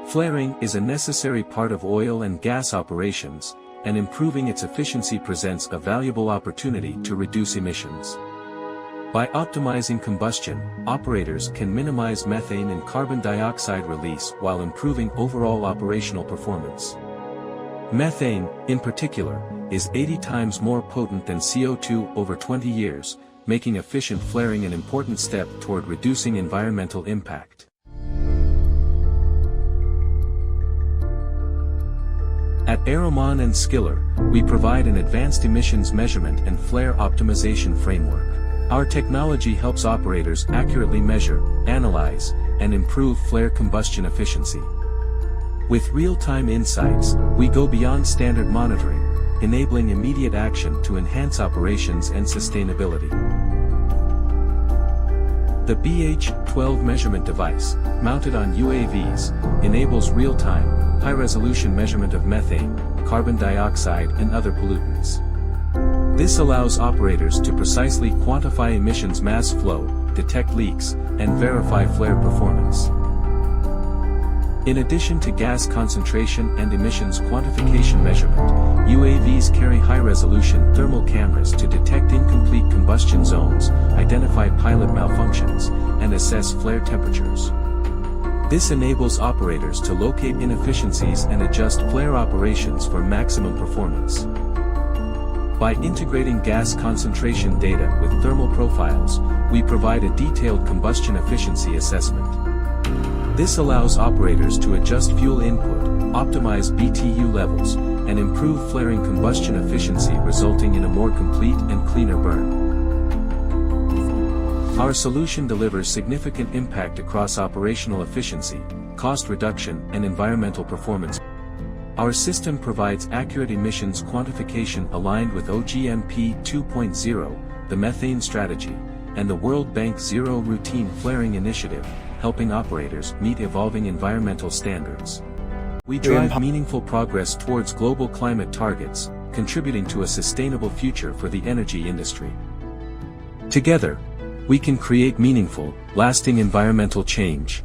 Flaring is a necessary part of oil and gas operations, and improving its efficiency presents a valuable opportunity to reduce emissions. By optimizing combustion, operators can minimize methane and carbon dioxide release while improving overall operational performance. Methane, in particular, is 80 times more potent than CO2 over 20 years, making efficient flaring an important step toward reducing environmental impact. At Aeromon and Skyller, we provide an advanced emissions measurement and flare optimization framework. Our technology helps operators accurately measure, analyze, and improve flare combustion efficiency. With real-time insights, we go beyond standard monitoring, enabling immediate action to enhance operations and sustainability. The BH-12 measurement device, mounted on UAVs, enables real-time, high-resolution measurement of methane, carbon dioxide and other pollutants. This allows operators to precisely quantify emissions mass flow, detect leaks, and verify flare performance. In addition to gas concentration and emissions quantification measurement, UAVs carry high-resolution thermal cameras to detect incomplete combustion zones, identify pilot malfunctions, and assess flare temperatures. This enables operators to locate inefficiencies and adjust flare operations for maximum performance. By integrating gas concentration data with thermal profiles, we provide a detailed combustion efficiency assessment. This allows operators to adjust fuel input, optimize BTU levels, and improve flaring combustion efficiency, resulting in a more complete and cleaner burn. Our solution delivers significant impact across operational efficiency, cost reduction, and environmental performance. Our system provides accurate emissions quantification aligned with OGMP 2.0, the methane strategy, and the World Bank Zero Routine Flaring Initiative, helping operators meet evolving environmental standards. We drive meaningful progress towards global climate targets, contributing to a sustainable future for the energy industry. Together, we can create meaningful, lasting environmental change.